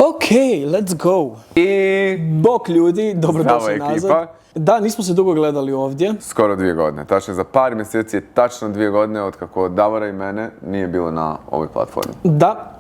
Ok, let's go. I Bok ljudi, dobrodošli Zdravo, nazad. ekipa. Da, nismo se dugo gledali ovdje. skoro 2 godine. Tačno za par mjeseci je tačno 2 godine od kako Davora i mene nije bilo na ovoj platformi. Da,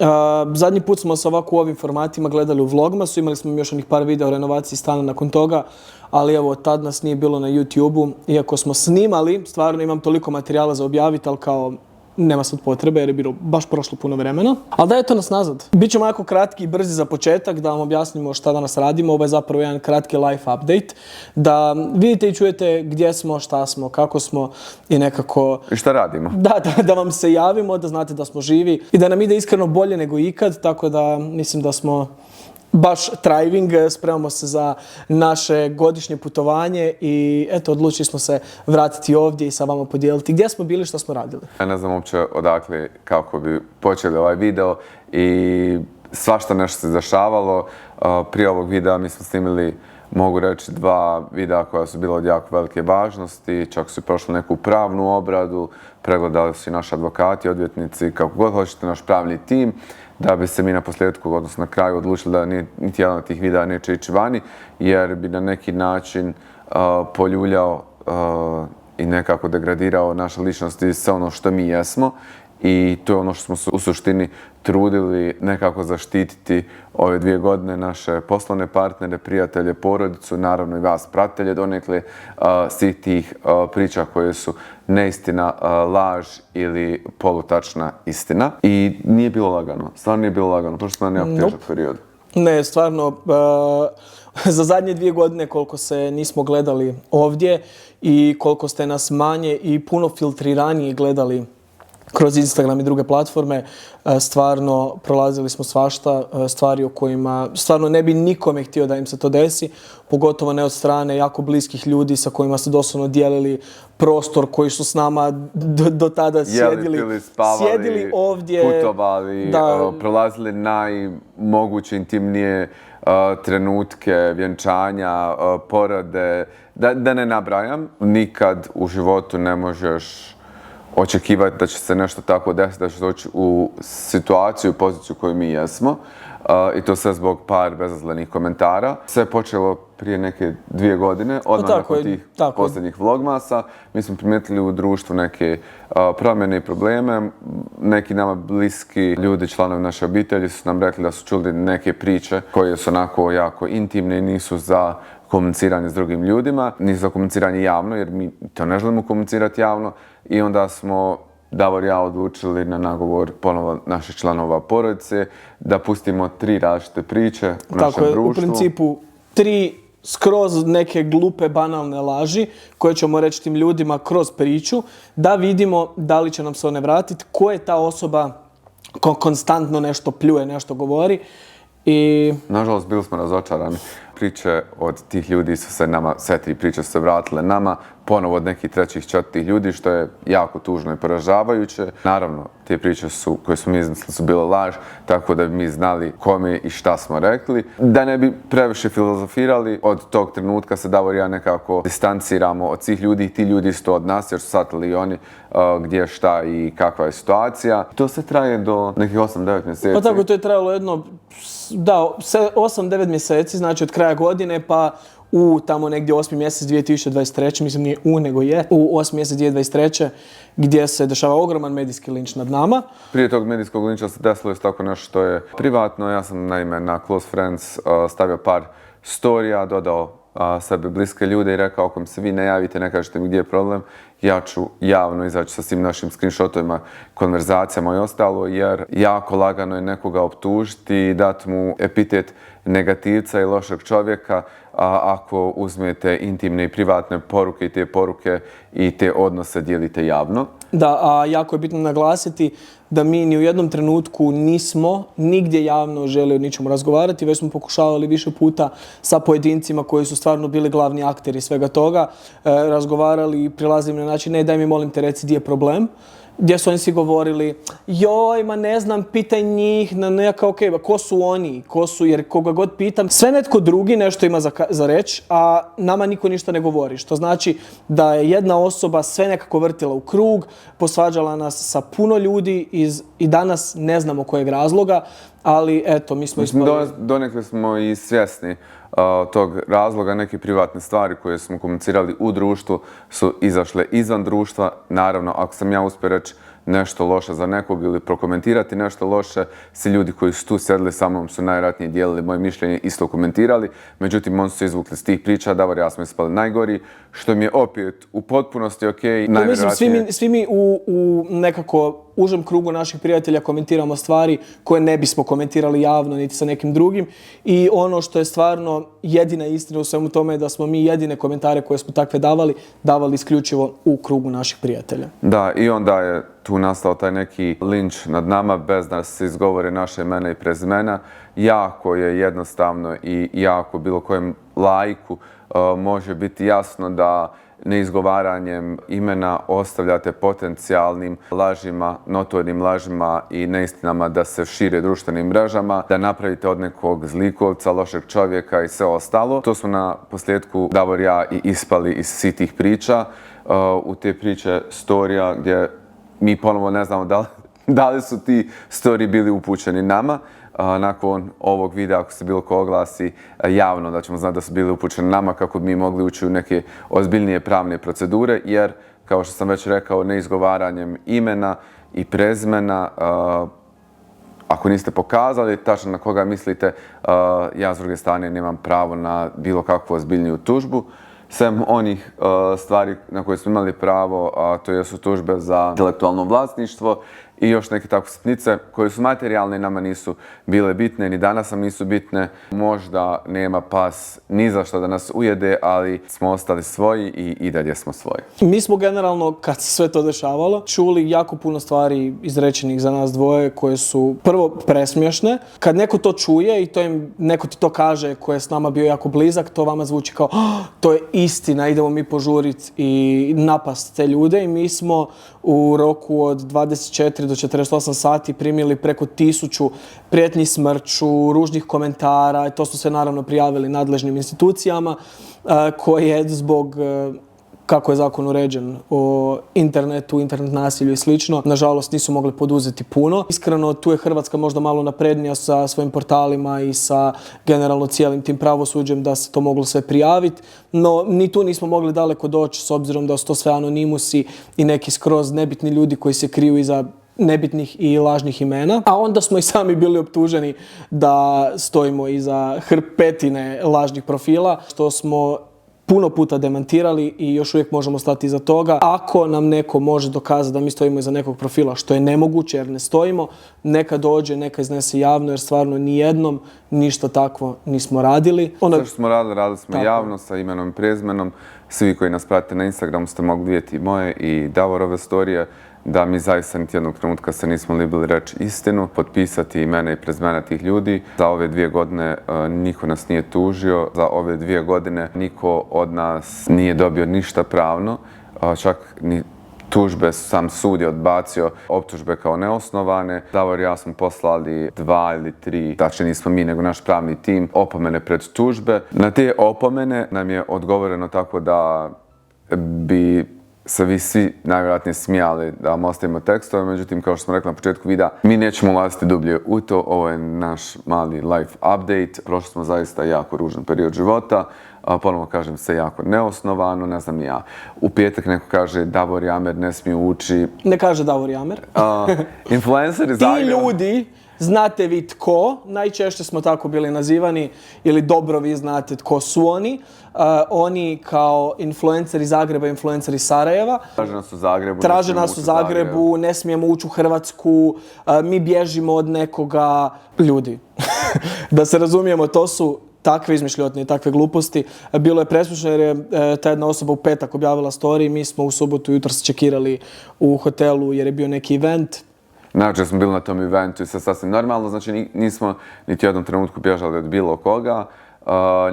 zadnji put smo se ovako u ovim formatima gledali u Vlogmasu, imali smo još onih par videa o renovaciji stana nakon toga, ali evo, tad nas nije bilo na YouTube-u, iako smo snimali, stvarno imam toliko materijala za objaviti, ali kao nema sad potrebe jer je bilo baš prošlo puno vremena. Ali da, eto nas nazad. Bićemo jako kratki i brzi za početak da vam objasnimo šta danas radimo. Ovo je zapravo jedan kratki life update. Da vidite i čujete gdje smo, šta smo, kako smo i nekako... I šta radimo? Da vam se javimo, da znate da smo živi i da nam ide iskreno bolje nego ikad, tako da mislim da smo baš thriving, spremamo se za naše godišnje putovanje i eto, odlučili smo se vratiti ovdje i sa vama podijeliti gdje smo bili, što smo radili. Ja ne znam uopće odakle kako bi počeli ovaj video i svašta nešto se dešavalo. Prije ovog videa mi smo snimili, mogu reći, 2 videa koja su bila od jako velike važnosti, čak su prošli neku pravnu obradu, pregledali su i naši advokati, odvjetnici, kako god hoćete, naš pravni tim, da bi se mi na posljedku, odnosno na kraju, odlučili da niti jedan od tih videa neće ići vani, jer bi na neki način poljuljao i nekako degradirao naše ličnosti i sve ono što mi jesmo. I to je ono što smo se u suštini trudili nekako zaštititi ove 2 godine, naše poslovne partnere, prijatelje, porodicu, naravno i vas pratitelje donekle svih tih priča koje su neistina, laž ili polutačna istina. I nije bilo lagano, stvarno nije bilo lagano, prošli smo na jako težak period. Ne, stvarno, za zadnje 2 godine koliko se nismo gledali ovdje i koliko ste nas manje i puno filtriranije gledali kroz Instagram i druge platforme, stvarno prolazili smo svašta, stvari o kojima stvarno ne bi nikome htio da im se to desi, pogotovo ne od strane jako bliskih ljudi sa kojima su doslovno dijelili prostor, koji su s nama do tada sjedili ovdje, putovali, prolazili najmoguće intimnije trenutke, vjenčanja, porode, da ne nabrajam. Nikad u životu ne možeš očekivati da će se nešto tako desiti, da će doći u situaciju, poziciju koju mi jesmo. I to sve zbog par bezazlenih komentara. Sve je počelo prije neke 2 godine, odmah nakon tih posljednjih vlogmasa. Mi smo primijetili u društvu neke promjene i probleme. Neki nama bliski ljudi, članovi naše obitelji, su nam rekli da su čuli neke priče koje su onako jako intimne i nisu za komuniciranje s drugim ljudima, nisu za komuniciranje javno, jer mi to ne želimo komunicirati javno. I onda smo Davor i ja odlučili na nagovor ponovo naših članova porodice da pustimo 3 različite priče u našem društvu. U principu 3 skroz neke glupe, banalne laži koje ćemo reći tim ljudima kroz priču, da vidimo da li će nam se one vratiti, ko je ta osoba ko konstantno nešto pljuje, nešto govori. I nažalost, bili smo razočarani. Priče od tih ljudi su se nama, sve 3 priče su se vratile nama, ponovo od nekih 3. 4. ljudi, što je jako tužno i poražavajuće. Naravno, te priče koje smo mi izmislili su bile laž, tako da bi mi znali kome i šta smo rekli. Da ne bi previše filozofirali, od tog trenutka se Davor i ja nekako distanciramo od svih ljudi i ti ljudi su to od nas, jer su shvatili i oni gdje, šta i kakva je situacija. To sve traje do nekih 8-9 mjeseci. Pa tako, to je trajalo jedno, 8-9 mjeseci, znači od kraja godine pa u tamo negdje 8. mjesec 2023. Mislim nije nego je. U 8. mjesec 2023. gdje se dešava ogroman medijski linč nad nama. Prije tog medijskog linča se desilo isto tako nešto što je privatno. Ja sam naime na Close Friends stavio par storija, dodao sebe bliske ljude i rekao ako mi se vi ne javite, ne kažete mi gdje je problem, ja ću javno izaći sa svim našim screenshotovima, konverzacijama i ostalo, jer jako lagano je nekoga optužiti i dati mu epitet negativca i lošeg čovjeka ako uzmete intimne i privatne poruke i te poruke i te odnose dijelite javno. Da, a jako je bitno naglasiti da mi ni u jednom trenutku nismo nigdje javno želi o ničemu razgovarati, već smo pokušavali više puta sa pojedincima koji su stvarno bili glavni akteri svega toga, razgovarali i prilazili na način, ne daj mi molim te reci gdje je problem. gdje su oni svi govorili joj, ma ne znam, pitaj njih, ja kao okej, ko su oni, jer koga god pitam, sve netko drugi nešto ima za reći, a nama niko ništa ne govori, što znači da je jedna osoba sve nekako vrtila u krug, posvađala nas sa puno ljudi i danas ne znamo kojeg razloga, ali eto, mi smo ispali... Donekle smo i svjesni tog razloga, neke privatne stvari koje smo komunicirali u društvu su izašle izvan društva. Naravno, ako sam ja uspio reći nešto loše za nekog ili prokomentirati nešto loše, svi ljudi koji su tu sjedili sa mnom su najvjerojatnije dijelili moje mišljenje, isto komentirali. Međutim, oni su se izvukli s tih priča, Davor i ja smo ispali najgori, što mi je opet u potpunosti okej. Mislim, svi mi u nekako užem krugu naših prijatelja komentiramo stvari koje ne bismo komentirali javno niti sa nekim drugim i ono što je stvarno jedina istina u svemu tome je da smo mi jedine komentare koje smo takve davali isključivo u krugu naših prijatelja. Da, i onda je tu nastao taj neki linč nad nama bez da se izgovore naše imena i prezimena. Jako je jednostavno i jako bilo kojem laiku može biti jasno da neizgovaranjem imena ostavljate potencijalnim lažima, notornim lažima i neistinama da se šire društvenim mrežama, da napravite od nekog zlikovca, lošeg čovjeka i sve ostalo. To smo na posljedku Davor i ja i ispali iz svih tih priča. U te priče storija gdje mi ponovo ne znamo da li su ti storiji bili upućeni nama. Nakon ovog videa, ako se bilo ko oglasi javno, da ćemo znati da su bili upućeni nama kako bi mi mogli ući u neke ozbiljnije pravne procedure, jer, kao što sam već rekao, neizgovaranjem imena i prezimena, ako niste pokazali tačno na koga mislite, ja s druge strane nemam pravo na bilo kakvu ozbiljniju tužbu. Sem onih stvari na koje smo imali pravo, a to su tužbe za intelektualno vlasništvo i još neke tako sitnice koje su materijalne i nama nisu bile bitne, ni danas nam nisu bitne. Možda nema pas ni za što da nas ujede, ali smo ostali svoji i dalje smo svoji. Mi smo generalno, kad se sve to dešavalo, čuli jako puno stvari izrečenih za nas dvoje koje su prvo presmiješne. Kad neko to čuje i neko ti to kaže ko je s nama bio jako blizak, to vama zvuči kao to je istina, idemo mi požuriti i napast te ljude i mi smo u roku od 24 do 48 sati primili preko 1000 prijetnji smrću, ružnih komentara i to su sve naravno prijavili nadležnim institucijama koje zbog kako je zakon uređen o internetu, internet nasilju i slično, nažalost nisu mogli poduzeti puno. Iskreno, tu je Hrvatska možda malo naprednija sa svojim portalima i sa generalno cijelim tim pravosuđem da se to moglo sve prijaviti, no ni tu nismo mogli daleko doći s obzirom da su to sve anonimusi i neki skroz nebitni ljudi koji se kriju iza nebitnih i lažnih imena, a onda smo i sami bili optuženi da stojimo iza hrpetine lažnih profila, što smo puno puta demantirali i još uvijek možemo stati iza toga. Ako nam neko može dokazati da mi stojimo iza nekog profila, što je nemoguće jer ne stojimo, neka dođe, neka iznese javno jer stvarno nijednom ništa takvo nismo radili. Sve što smo radili smo javno sa imenom i prezimenom. Svi koji nas pratite na Instagramu ste mogli vidjeti moje i Davorove storije, da mi zaista niti jednog trenutka se nismo libili reći istinu, potpisati imena i prezimena tih ljudi. Za ove 2 godine niko nas nije tužio, za ove 2 godine niko od nas nije dobio ništa pravno, čak ni tužbe sam sud je odbacio, optužbe kao neosnovane. Davor i ja smo poslali 2 ili 3, znači nismo mi nego naš pravni tim, opomene pred tužbe. Na te opomene nam je odgovoreno tako da bi se vi svi najvjerojatnije smijali da vam ostavimo tekstove, međutim, kao što smo rekli na početku videa, mi nećemo ulaziti dublje u to, ovo je naš mali life update, prošli smo zaista jako ružan period života, ponovno kažem se jako neosnovano, ne znam ni ja. U petak neko kaže Davor i Amer ne smiju ući. Ne kaže Davor i Amer. Influenceri Ti ljudi, znate vi tko, najčešće smo tako bili nazivani, ili dobro vi znate tko su oni. Oni kao influenceri Zagreba, influenceri Sarajeva. Traže nas u Zagrebu. Ne smijemo ući u Hrvatsku, mi bježimo od nekoga. Ljudi, da se razumijemo, to su takve izmišljotine i takve gluposti. Bilo je presmišno jer je ta jedna osoba u petak objavila story, mi smo u subotu jutros čekirali u hotelu jer je bio neki event. Znači, smo bili na tom eventu i sve sasvim normalno, znači nismo niti u jednom trenutku bježali od bilo koga.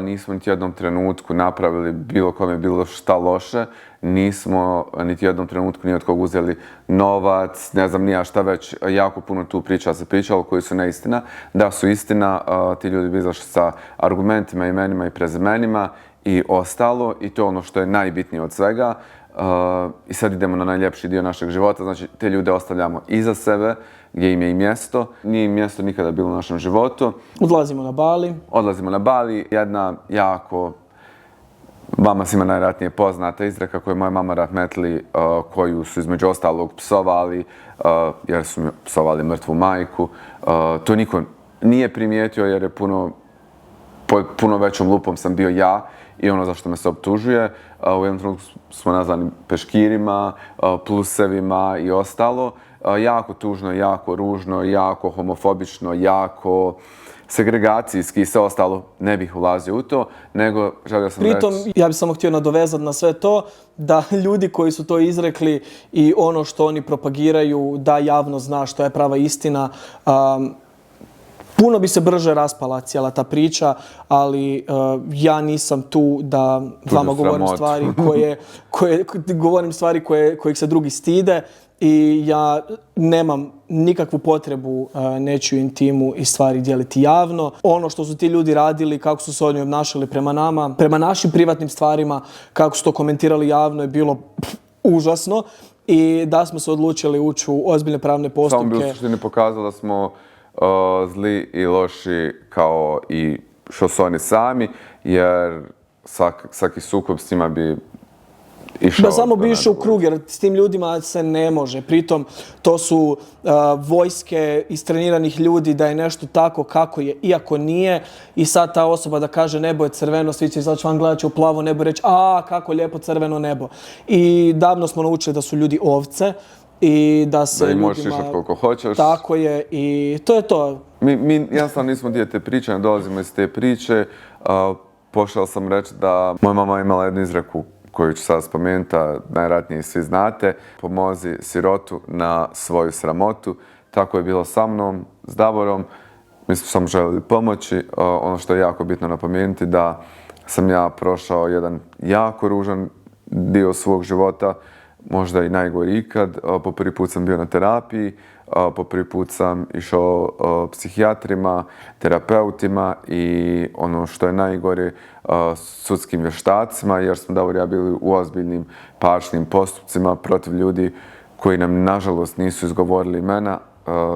nismo niti jednom trenutku napravili bilo kome bilo šta loše, nismo niti jednom trenutku ni od kog uzeli novac, ne znam nija šta već, jako puno tu priča se pričalo koji su neistina. Da su istina, ti ljudi bi izašli sa argumentima, imenima i prezimenima i ostalo, i to je ono što je najbitnije od svega. I sad idemo na najljepši dio našeg života, znači te ljude ostavljamo iza sebe, gdje im je i mjesto. Nije im mjesto nikada bilo u našem životu. Odlazimo na Bali. Jedna jako, vama svima najvjerojatnije poznata izreka koju je moja mama rahmetli, koju su između ostalog psovali, jer su mi psovali mrtvu majku. To niko nije primijetio jer je puno većom lupom sam bio ja i ono za što me se optužuje. U jednom trenutku smo nazvani peškirima, plusevima i ostalo. Jako tužno, jako ružno, jako homofobično, jako segregacijski i sve ostalo. Ne bih ulazio u to, nego želio sam Pritom, ja bih samo htio nadovezati na sve to, da ljudi koji su to izrekli i ono što oni propagiraju, da javno zna što je prava istina. Puno bi se brže raspala cijela ta priča, ali ja nisam tu da vama govorim stvari kojih se drugi stide i ja nemam nikakvu potrebu nečiju intimu i stvari dijeliti javno. Ono što su ti ljudi radili, kako su se oni obnašali prema nama, prema našim privatnim stvarima, kako su to komentirali javno je bilo užasno i da smo se odlučili ući u ozbiljne pravne postupke. Samo bi u suštini pokazalo da smo zli i loši kao i što su oni sami, jer svaki sukob s njima bi išao... Da samo bi išao u krug, jer s tim ljudima se ne može. Pritom, to su vojske istreniranih ljudi da je nešto tako kako je, iako nije. I sad ta osoba da kaže nebo je crveno, svi će izaći van, gledat će u plavo nebo i reći kako lijepo crveno nebo. I davno smo naučili da su ljudi ovce. I da se im možeš išati koliko hoćeš. Tako je i to je to. Mi jednostavno nismo dio te priče, ne dolazimo iz te priče. Pošao sam reći da moja mama imala jednu izreku koju ću sad spomenuti, a najvjerojatnije svi znate. Pomozi sirotu na svoju sramotu. Tako je bilo sa mnom, s Davorom. Mi smo samo željeli pomoći. Ono što je jako bitno napomenuti da sam ja prošao jedan jako ružan dio svog života, možda i najgori ikad. Po prvi put sam bio na terapiji, po prvi put sam išao psihijatrima, terapeutima i ono što je najgore, sudskim vještacima, jer smo Davor i ja bili u ozbiljnim parničnim postupcima protiv ljudi koji nam nažalost nisu izgovorili imena.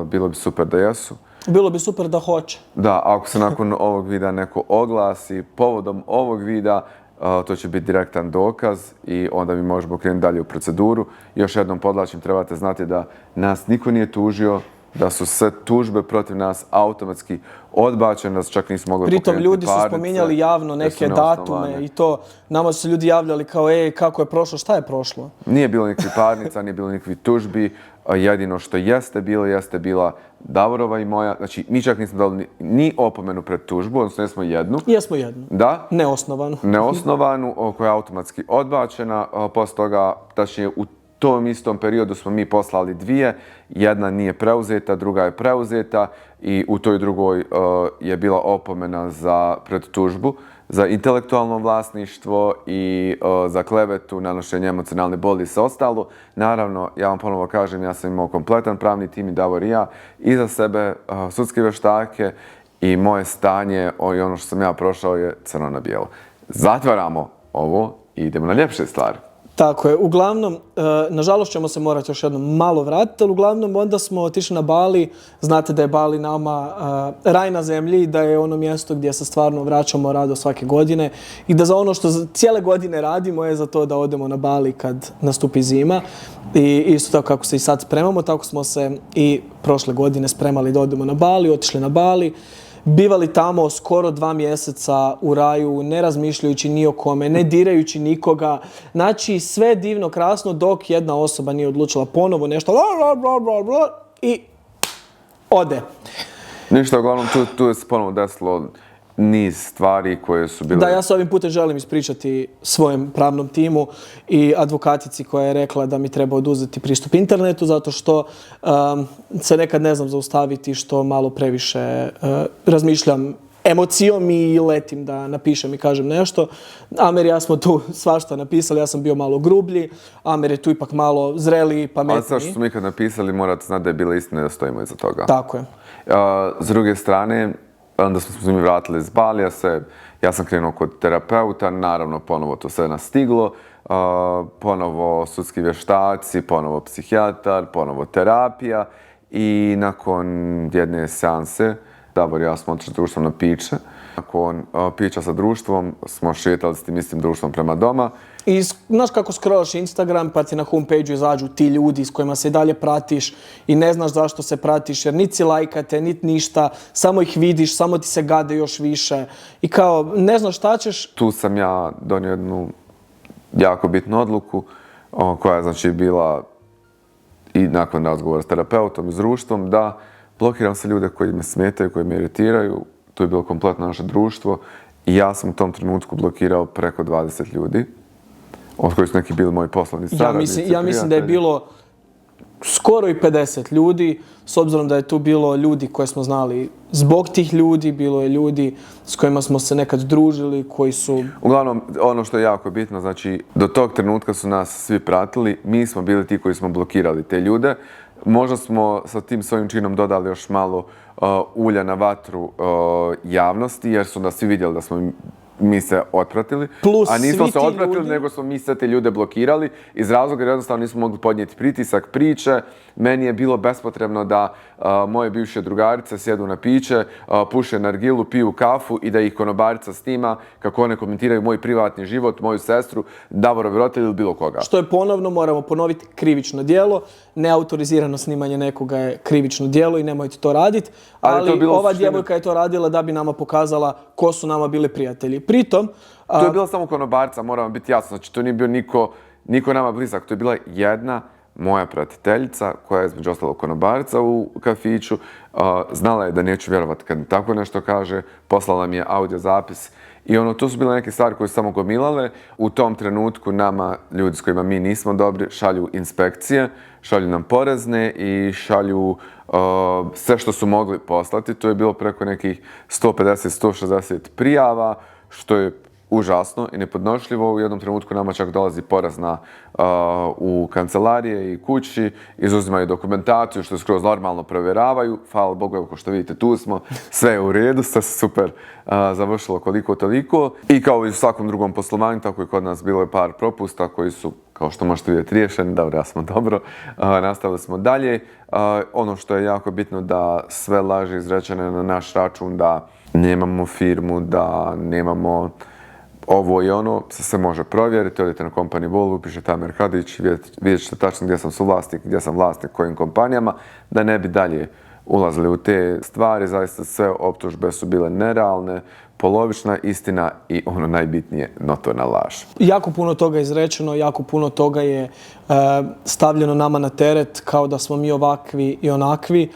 Bilo bi super da jesu. Bilo bi super da hoće. Da, ako se nakon ovog videa neko oglasi povodom ovog videa, to će biti direktan dokaz i onda mi možemo krenuti dalje u proceduru. Još jednom podvlačim, trebate znati da nas niko nije tužio, da su sve tužbe protiv nas automatski odbačene, da se čak nismo mogli pokrenuti parnice. Pritom ljudi su spominjali javno neke datume i to. Nama su se ljudi javljali kao kako je prošlo, šta je prošlo? Nije bilo nikakvih parnica, nije bilo nikakvih tužbi. Jedino što jeste bila Davorova i moja. Znači, mi čak nismo dali ni opomenu pred tužbu, odnosno jesmo jednu. Jesmo jednu. Da. Neosnovanu. Neosnovanu, koja je automatski odbačena. Poslije toga, tačnije u tom istom periodu smo mi poslali dvije. Jedna nije preuzeta, druga je preuzeta i u toj drugoj je bila opomena pred tužbu za intelektualno vlasništvo i za klevetu, nanošenje emocionalne boli i sve ostalo. Naravno, ja vam ponovo kažem, ja sam imao kompletan pravni tim i Davor i ja iza sebe, sudske vještake i moje stanje i ono što sam ja prošao je crno na bijelo. Zatvaramo ovo i idemo na ljepše stvari. Tako je. Uglavnom, nažalost ćemo se morati još jednom malo vratiti, ali uglavnom onda smo otišli na Bali. Znate da je Bali nama raj na zemlji, da je ono mjesto gdje se stvarno vraćamo rado svake godine i da za ono što cijele godine radimo je za to da odemo na Bali kad nastupi zima. I isto tako kako se i sad spremamo, tako smo se i prošle godine spremali da odemo na Bali, otišli na Bali. Bivali tamo skoro 2 mjeseca u raju, ne razmišljajući ni o kome, ne dirajući nikoga. Znači, sve divno, krasno, dok jedna osoba nije odlučila ponovo nešto i ode. Ništa, uglavnom, tu je se ponovo desilo niz stvari koje su bile... Da, ja se ovim putem želim ispričati svojem pravnom timu i advokatici koja je rekla da mi treba oduzeti pristup internetu zato što se nekad ne znam zaustaviti, što malo previše razmišljam emocijom i letim da napišem i kažem nešto. Amer i ja smo tu svašta napisali, ja sam bio malo grublji, Amer je tu ipak malo zreliji, pametniji. Ali sve što smo ikad napisali morate znati da je bila istina i da stojimo iza toga. Tako je. S druge strane, onda smo se mi vratili iz Balija, ja sam krenuo kod terapeuta, naravno ponovo to sve nastiglo, ponovo sudski vještaci, ponovo psihijatar, ponovo terapija i nakon jedne seanse Davor i ja smo otišli s društvom na piće. Nakon pića sa društvom smo šetali s tim istim društvom prema doma. I znaš kako scrollaš Instagram pa ti na homepage-u izađu ti ljudi s kojima se i dalje pratiš i ne znaš zašto se pratiš jer niti si lajkate, niti ništa, samo ih vidiš, samo ti se gade još više i kao ne znaš šta ćeš. Tu sam ja donio jednu jako bitnu odluku koja je znači bila i nakon razgovora s terapeutom i s društvom da blokiram se ljude koji me smetaju, koji me iritiraju. To je bilo kompletno naše društvo i ja sam u tom trenutku blokirao preko 20 ljudi, od kojih su neki bili moji poslovni saradnici. Ja mislim da je bilo skoro i 50 ljudi, s obzirom da je tu bilo ljudi koje smo znali zbog tih ljudi, bilo je ljudi s kojima smo se nekad družili, koji su... Uglavnom, ono što je jako bitno, znači, do tog trenutka su nas svi pratili, mi smo bili ti koji smo blokirali te ljude. Možda smo sa tim svojim činom dodali još malo ulja na vatru javnosti, jer su nas svi vidjeli da smo mi se otpratili. Plus, a nismo svi se ti otpratili, ljudi... nego smo mi sve te ljude blokirali iz razloga jer jednostavno nismo mogli podnijeti pritisak priče. Meni je bilo bespotrebno da moje bivše drugarice sjedu na piće, puše nargilu, piju kafu i da ih konobarica snima kako one komentiraju moj privatni život, moju sestru, Davorov roditelj ili bilo koga. Što je ponovno, moramo ponoviti, krivično djelo. Neautorizirano snimanje nekoga je krivično djelo i nemojte to raditi. Ali ova djevojka je to radila da bi nama pokazala ko su nama bili prijatelji. Pritom... To je bila samo konobarca, moramo biti jasno. Znači, to nije bio niko nama blizak. To je bila jedna moja pratiteljica koja je između ostalog konobarca u kafiću. Znala je da neću vjerovati kad mi tako nešto kaže. Poslala mi je audio zapis. I to su bile neke stvari koje su samo gomilale. U tom trenutku nama, ljudi s kojima mi nismo dobri, šalju inspekcije, šalju nam porezne i šalju sve što su mogli poslati. To je bilo preko nekih 150-160 prijava, što je užasno i nepodnošljivo. U jednom trenutku nama čak dolazi porezna u kancelarije i kući, izuzimaju dokumentaciju, što skroz normalno provjeravaju. Hvala Bogu, evo ko što vidite, tu smo, sve je u redu, sve se super završilo koliko toliko. I kao i u svakom drugom poslovanju, tako i kod nas bilo je par propusta koji su, kao što možete vidjeti, riješeni. Dobro, ja smo dobro. Nastavili smo dalje. Ono što je jako bitno da sve laži izrečene na naš račun, da nemamo firmu, da nemamo ovo i ono, se može provjeriti. Odite na Company Wall, upišete Amer Hadić i vidjet ćete tačno gdje sam suvlasnik, gdje sam vlasnik kojim kompanijama, da ne bi dalje ulazili u te stvari. Zaista sve optužbe su bile nerealne, polovična istina i ono najbitnije, notorna laž. Jako puno toga je izrečeno, jako puno toga je stavljeno nama na teret kao da smo mi ovakvi i onakvi.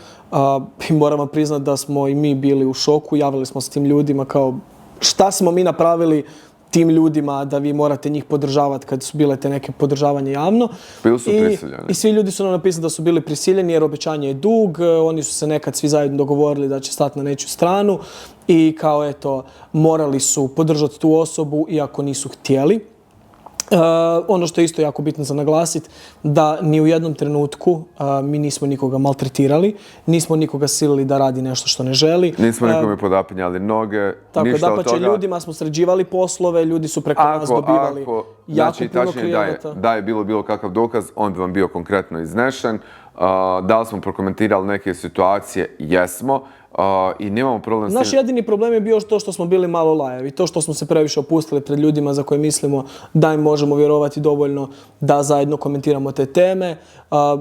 I moramo priznati da smo i mi bili u šoku, javili smo s tim ljudima kao šta smo mi napravili tim ljudima da vi morate njih podržavati kad su bile te neke podržavanje javno. Bili su prisiljeni. I svi ljudi su nam napisali da su bili prisiljeni jer obećanje je dug, oni su se nekad svi zajedno dogovorili da će stati na nečiju stranu i kao eto morali su podržati tu osobu iako nisu htjeli. Ono što je isto jako bitno za naglasiti, da ni u jednom trenutku mi nismo nikoga maltretirali, nismo nikoga silili da radi nešto što ne želi. Nismo nikome podapinjali noge, tako, ništa od toga. Ljudima smo sređivali poslove, ljudi su preko nas dobivali jako puno klijenata. Da je bilo kakav dokaz, on bi vam bio konkretno iznešen. Da li smo prokomentirali neke situacije? Jesmo. I nemamo problem s tim. Naš jedini problem je bio to što smo bili malo lajavi. To što smo se previše opustili pred ljudima za koje mislimo da im možemo vjerovati dovoljno da zajedno komentiramo te teme.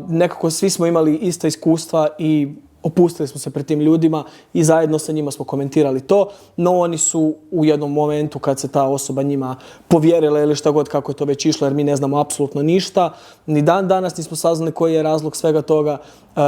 Nekako svi smo imali ista iskustva i opustili smo se pred tim ljudima i zajedno sa njima smo komentirali to, no oni su u jednom momentu kad se ta osoba njima povjerila ili šta god kako je to već išlo, jer mi ne znamo apsolutno ništa, ni dan danas nismo saznali koji je razlog svega toga,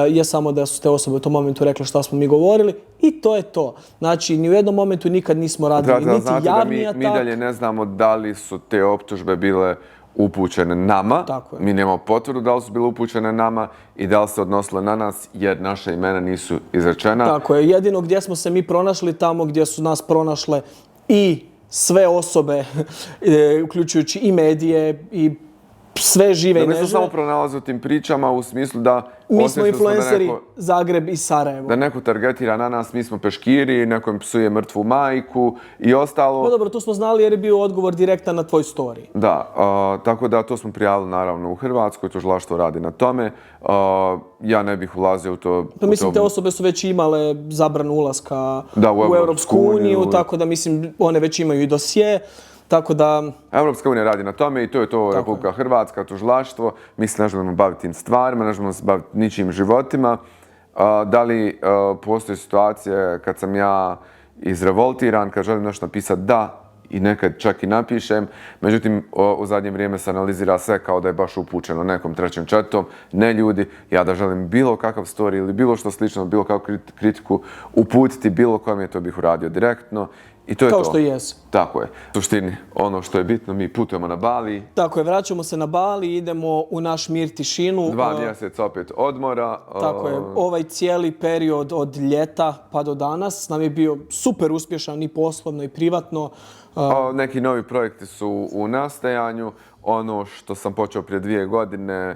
je samo da su te osobe u tom momentu rekle šta smo mi govorili i to je to. Znači, ni u jednom momentu nikad nismo radili niti javni atak. Mi dalje ne znamo da li su te optužbe bile upućene nama. Tako je. Mi nemamo potvrdu da li su bile upućene nama i da li se odnosile na nas, jer naše imena nisu izrečena. Tako je. Jedino gdje smo se mi pronašli, tamo gdje su nas pronašle i sve osobe, uključujući i medije i sve žive i Mi nežive. smo samo pronalaze u tim pričama u smislu da... Mi smo influenceri Zagreb i Sarajevo. Da neko targetira na nas, mi smo peškiri, neko im psuje mrtvu majku i ostalo. No dobro, tu smo znali jer je bio odgovor direktan na tvoj story. Da, tako da to smo prijavili naravno u Hrvatskoj, tužilaštvo radi na tome. Ja ne bih ulazio u to... Pa mislim, te osobe su već imale zabranu ulaska u Europsku uniju, tako da mislim, one već imaju i dosje. Tako da... Europska unija radi na tome i to je to Republika Hrvatska, tužilaštvo. Mi se ne želimo baviti tim stvarima, ne želimo se baviti ničijim životima. Da li postoje situacije kad sam ja izrevoltiran, kad želim nešto napisati, da, i nekad čak i napišem. Međutim, u zadnje vrijeme se analizira sve kao da je baš upućeno nekom trećem četom. Ne ljudi, ja da želim bilo kakav story ili bilo što slično, bilo kakvu kritiku uputiti bilo kojem je to bih uradio direktno. I to je kao to. što jesi. Tako je. U suštini, ono što je bitno, mi putujemo na Bali. Tako je, vraćamo se na Bali, idemo u naš mir, tišinu. 2 mjeseca opet odmora. Tako je, ovaj cijeli period od ljeta pa do danas nam je bio super uspješan i poslovno i privatno. Neki novi projekti su u nastajanju. Ono što sam počeo prije 2 godine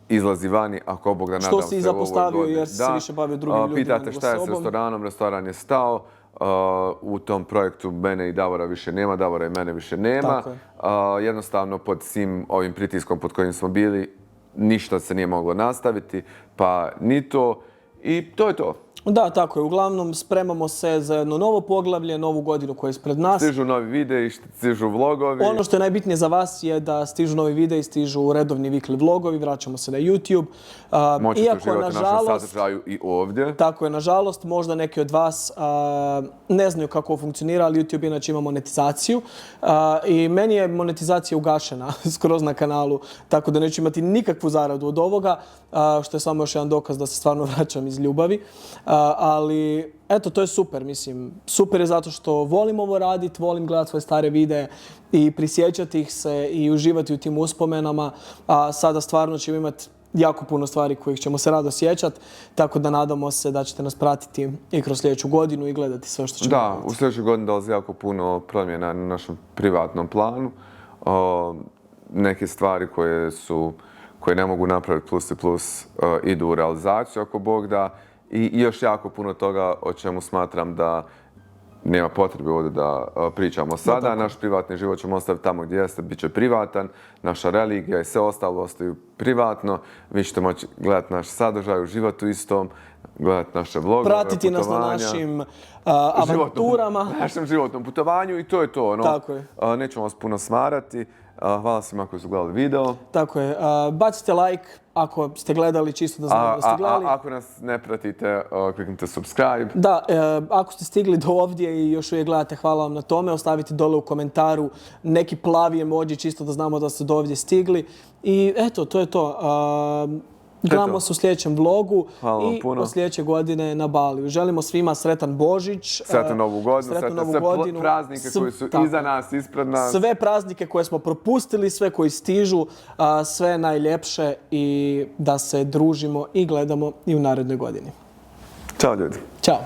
izlazi vani, ako Bog da nadam se u ovoj godini. Što si i zapostavio jer si se više bavio drugim ljudima nego Pitate šta je s restoranom, restoran je stao. U tom projektu mene i Davora više nema, Davora i mene više nema. Jednostavno pod svim ovim pritiskom pod kojim smo bili ništa se nije moglo nastaviti, pa ni to i to je to. Da, tako je. Uglavnom spremamo se za jedno novo poglavlje, novu godinu koja je ispred nas. Stižu novi videi, stižu vlogovi. Ono što je najbitnije za vas je da stižu novi videi, stižu redovni vikli vlogovi, vraćamo se na YouTube. Moćete uživati u našem sadržaju i ovdje. Tako je, nažalost, možda neki od vas ne znaju kako funkcionira, ali YouTube inače ima monetizaciju. I meni je monetizacija ugašena skroz na kanalu, tako da neću imati nikakvu zaradu od ovoga, što je samo još jedan dokaz da se stvarno vraćam iz ljubavi. Ali, eto, to je super, mislim. Super je zato što volim ovo raditi, volim gledati svoje stare videe i prisjećati ih se i uživati u tim uspomenama. A sada stvarno ćemo imati jako puno stvari kojih ćemo se rado sjećati, tako da nadamo se da ćete nas pratiti i kroz sljedeću godinu i gledati sve što ćemo gledati. Da, u sljedećoj godini dolazi jako puno promjena na našem privatnom planu. Neke stvari koje ne mogu napraviti plus i plus idu u realizaciju, ako Bog da. I još jako puno toga o čemu smatram da nema potrebe ovdje da pričamo sada. Naš privatni život ćemo ostaviti tamo gdje jeste, bit će privatan. Naša religija i sve ostalo ostaju privatno. Vi ćete moći gledati naš sadržaj, uživati u istom, gledati naše vlogove, pratiti nas na našim avanturama. Na našem životnom putovanju i to je to. Tako je. Nećemo vas puno smarati. Hvala svima koji su gledali video. Tako je. Bacite like ako ste gledali, čisto da znamo da ste gledali. Ako nas ne pratite, kliknite subscribe. Da, ako ste stigli do ovdje i još uvijek gledate, hvala vam na tome. Ostavite dole u komentaru neki plavi emoji, čisto da znamo da ste do ovdje stigli. I eto, to je to. Gledamo se u sljedećem vlogu i od sljedeće godine na Baliju. Želimo svima sretan Božić. Sretnu Novu godinu, sretne sve praznike koji su iza nas, ispred nas. Sve praznike koje smo propustili, sve koji stižu, sve najljepše i da se družimo i gledamo i u narednoj godini. Ćao ljudi. Ćao.